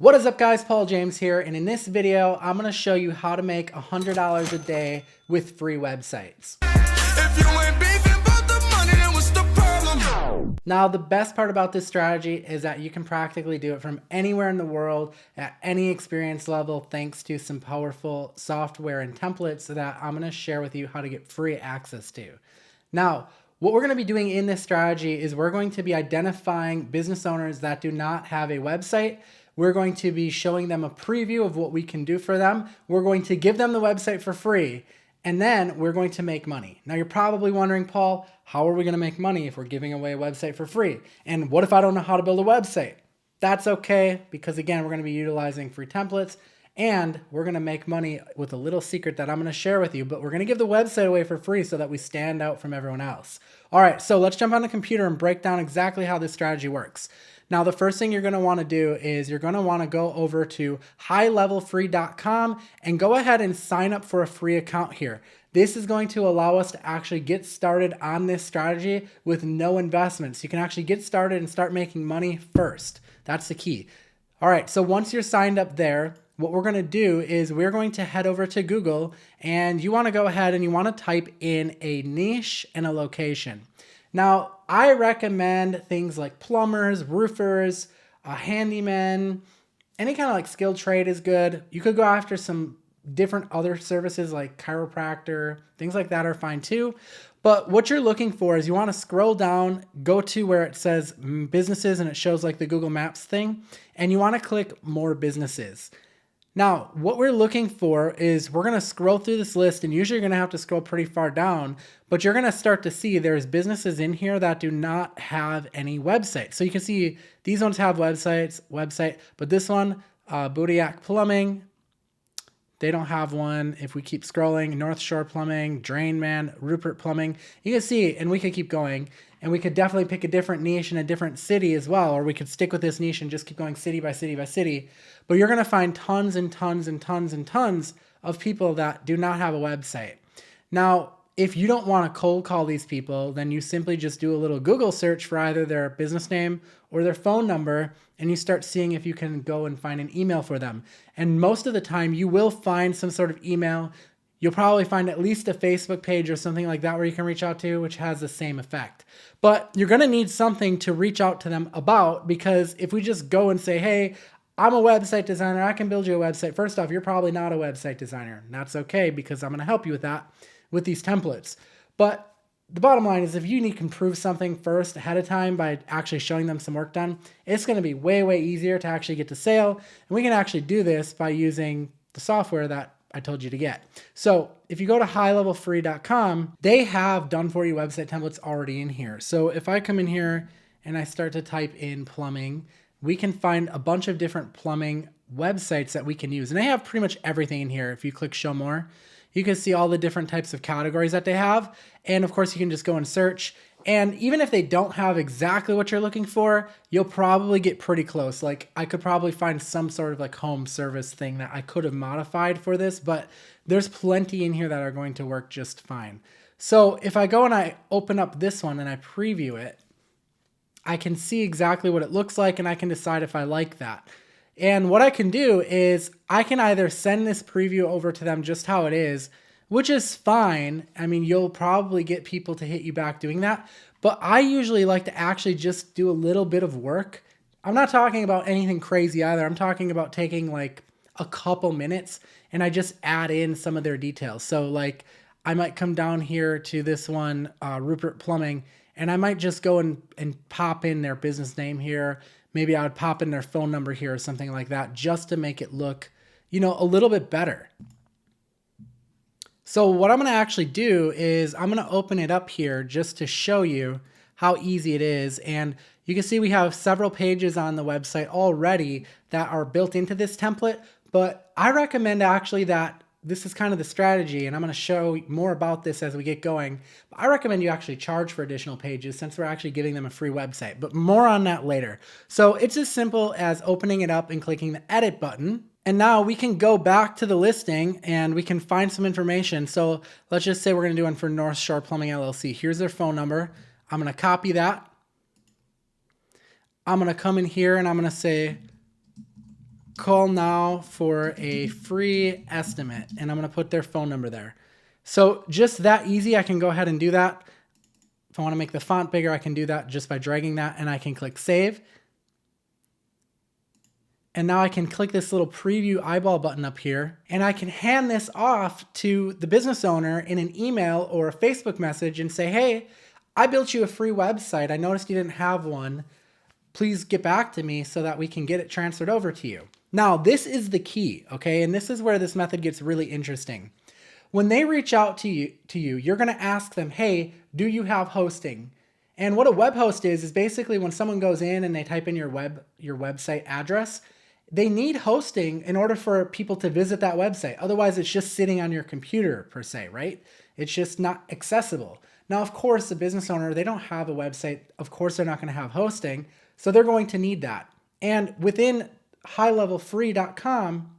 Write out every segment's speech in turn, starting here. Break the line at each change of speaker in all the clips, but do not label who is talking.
What is up guys, Paul James here, and in this video, I'm gonna show you how to make $100 a day with free websites. If you ain't beefing about the money, then what's the problem? Now, the best part about this strategy is that you can practically do it from anywhere in the world at any experience level, thanks to some powerful software and templates that I'm gonna share with you how to get free access to. Now, what we're gonna be doing in this strategy is we're going to be identifying business owners that do not have a website. We're going to be showing them a preview of what we can do for them. We're going to give them the website for free, and then we're going to make money. Now you're probably wondering, Paul, how are we gonna make money if we're giving away a website for free? And what if I don't know how to build a website? That's okay, because again, we're gonna be utilizing free templates, and we're gonna make money with a little secret that I'm gonna share with you, but we're gonna give the website away for free so that we stand out from everyone else. All right, so let's jump on the computer and break down exactly how this strategy works. Now, the first thing you're gonna wanna do is you're gonna wanna go over to highlevelfree.com and go ahead and sign up for a free account here. This is going to allow us to actually get started on this strategy with no investments. You can actually get started and start making money first. That's the key. All right, so once you're signed up there, what we're gonna do is we're going to head over to Google, and you wanna go ahead and you wanna type in a niche and a location. Now, I recommend things like plumbers, roofers, handymen, any kind of like skilled trade is good. You could go after some different other services like chiropractor, things like that are fine too. But what you're looking for is you want to scroll down, go to where it says businesses and it shows like the Google Maps thing, and you want to click more businesses. Now, what we're looking for is we're going to scroll through this list, and usually you're going to have to scroll pretty far down, but you're going to start to see there's businesses in here that do not have any websites. So you can see these ones have website, but this one, Boudiac Plumbing, they don't have one. If we keep scrolling, North Shore Plumbing, Drainman, Rupert Plumbing, you can see, and we could keep going, and we could definitely pick a different niche in a different city as well, or we could stick with this niche and just keep going city by city by city. But you're gonna find tons and tons and tons and tons of people that do not have a website. Now, if you don't wanna cold call these people, then you simply just do a little Google search for either their business name or their phone number, and you start seeing if you can go and find an email for them. And most of the time you will find some sort of email. You'll probably find at least a Facebook page or something like that where you can reach out to, which has the same effect. But you're gonna need something to reach out to them about, because if we just go and say, hey, I'm a website designer, I can build you a website. First off, you're probably not a website designer. And that's okay, because I'm gonna help you with that with these templates. But the bottom line is if you can prove something first ahead of time by actually showing them some work done, it's gonna be way, way easier to actually get to sale. And we can actually do this by using the software that I told you to get. So if you go to highlevelfree.com, they have done for you website templates already in here. So if I come in here and I start to type in plumbing, we can find a bunch of different plumbing websites that we can use. And they have pretty much everything in here. If you click show more, you can see all the different types of categories that they have. And of course you can just go and search. And even if they don't have exactly what you're looking for, you'll probably get pretty close. Like I could probably find some sort of like home service thing that I could have modified for this, but there's plenty in here that are going to work just fine. So if I go and I open up this one and I preview it, I can see exactly what it looks like, and I can decide if I like that. And what I can do is I can either send this preview over to them just how it is, which is fine. I mean, you'll probably get people to hit you back doing that, but I usually like to actually just do a little bit of work. I'm not talking about anything crazy either. I'm talking about taking like a couple minutes and I just add in some of their details. So like I might come down here to this one, Rupert Plumbing, and I might just go and pop in their business name here. Maybe I would pop in their phone number here or something like that, just to make it look, you know, a little bit better. So what I'm gonna actually do is I'm gonna open it up here just to show you how easy it is. And you can see we have several pages on the website already that are built into this template, but I recommend actually that this is kind of the strategy, and I'm gonna show more about this as we get going. But I recommend you actually charge for additional pages since we're actually giving them a free website, but more on that later. So it's as simple as opening it up and clicking the edit button. And now we can go back to the listing and we can find some information. So let's just say we're gonna do one for North Shore Plumbing LLC. Here's their phone number. I'm gonna copy that. I'm gonna come in here and I'm gonna say call now for a free estimate, and I'm going to put their phone number there. So just that easy, I can go ahead and do that. If I want to make the font bigger, I can do that just by dragging that, and I can click save. And now I can click this little preview eyeball button up here, and I can hand this off to the business owner in an email or a Facebook message and say, hey, I built you a free website. I noticed you didn't have one. Please get back to me so that we can get it transferred over to you. Now, this is the key, okay? And this is where this method gets really interesting. When they reach out to you, you're gonna ask them, hey, do you have hosting? And what a web host is basically when someone goes in and they type in your website address, they need hosting in order for people to visit that website. Otherwise, it's just sitting on your computer per se, right? It's just not accessible. Now, of course, the business owner, they don't have a website. Of course, they're not gonna have hosting. So they're going to need that. And within highlevelfree.com,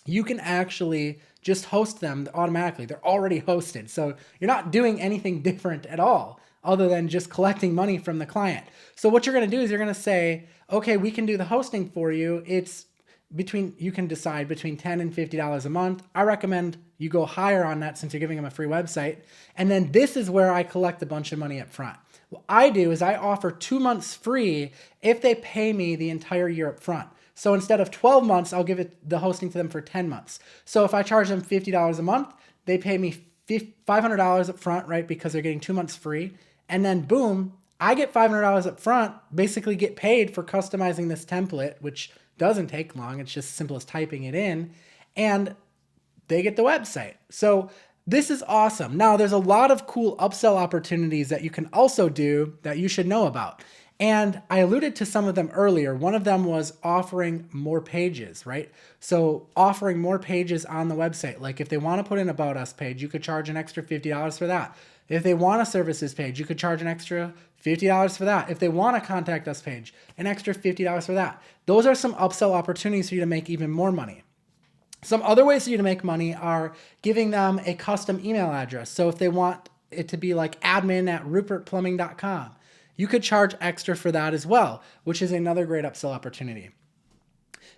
you can actually just host them automatically. They're already hosted. So you're not doing anything different at all other than just collecting money from the client. So what you're going to do is you're going to say, okay, we can do the hosting for you. You can decide between $10 and $50 a month. I recommend you go higher on that since you're giving them a free website. And then this is where I collect a bunch of money up front. What I do is I offer 2 months free if they pay me the entire year up front. So instead of 12 months, I'll give the hosting to them for 10 months. So if I charge them $50 a month, they pay me $500 up front, right? Because they're getting 2 months free. And then boom, I get $500 up front, basically get paid for customizing this template, which doesn't take long. It's just as simple as typing it in, and they get the website. So this is awesome. Now there's a lot of cool upsell opportunities that you can also do that you should know about. And I alluded to some of them earlier. One of them was offering more pages, right? So offering more pages on the website. Like if they want to put an About Us page, you could charge an extra $50 for that. If they want a services page, you could charge an extra $50 for that. If they want a contact us page, an extra $50 for that. Those are some upsell opportunities for you to make even more money. Some other ways for you to make money are giving them a custom email address. So if they want it to be like admin@rupertplumbing.com, you could charge extra for that as well, which is another great upsell opportunity.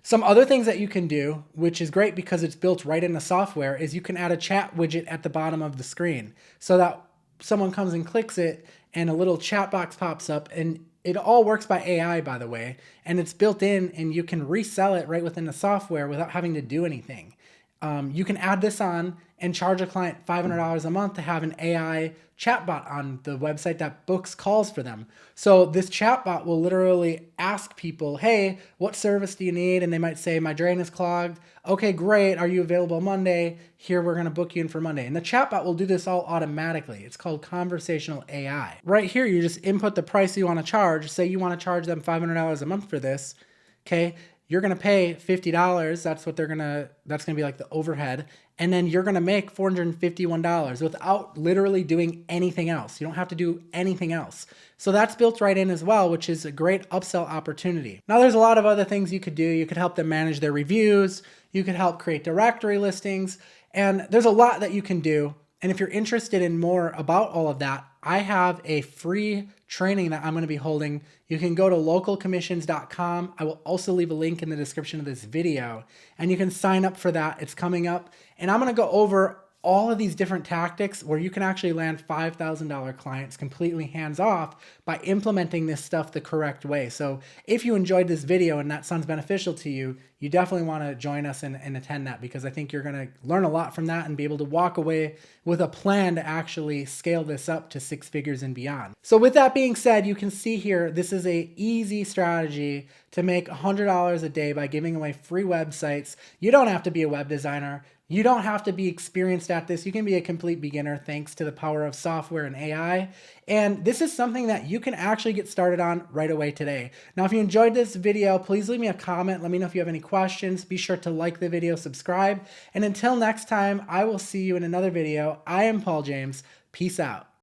Some other things that you can do, which is great because it's built right in the software, is you can add a chat widget at the bottom of the screen so that someone comes and clicks it and a little chat box pops up, and it all works by AI, by the way, and it's built in and you can resell it right within the software without having to do anything. You can add this on and charge a client $500 a month to have an AI chatbot on the website that books calls for them. So this chatbot will literally ask people, hey, what service do you need? And they might say, my drain is clogged. Okay, great. Are you available Monday? Here, we're going to book you in for Monday. And the chatbot will do this all automatically. It's called conversational AI. Right here, you just input the price you want to charge. Say you want to charge them $500 a month for this. Okay. You're going to pay $50. That's going to be like the overhead. And then you're going to make $451 without literally doing anything else. You don't have to do anything else. So that's built right in as well, which is a great upsell opportunity. Now there's a lot of other things you could do. You could help them manage their reviews. You could help create directory listings. And there's a lot that you can do. And if you're interested in more about all of that, I have a free training that I'm going to be holding. You can go to localcommissions.com. I will also leave a link in the description of this video, and you can sign up for that. It's coming up, and I'm going to go over all of these different tactics where you can actually land $5,000 clients completely hands-off by implementing this stuff the correct way. So if you enjoyed this video and that sounds beneficial to you, you definitely want to join us and attend that, because I think you're going to learn a lot from that and be able to walk away with a plan to actually scale this up to 6 figures and beyond. So with that being said, you can see here, this is an easy strategy to make $100 a day by giving away free websites. You don't have to be a web designer. You don't have to be experienced at this. You can be a complete beginner thanks to the power of software and AI. And this is something that you can actually get started on right away today. Now, if you enjoyed this video, please leave me a comment. Let me know if you have any questions. Be sure to like the video, subscribe. And until next time, I will see you in another video. I am Paul James. Peace out.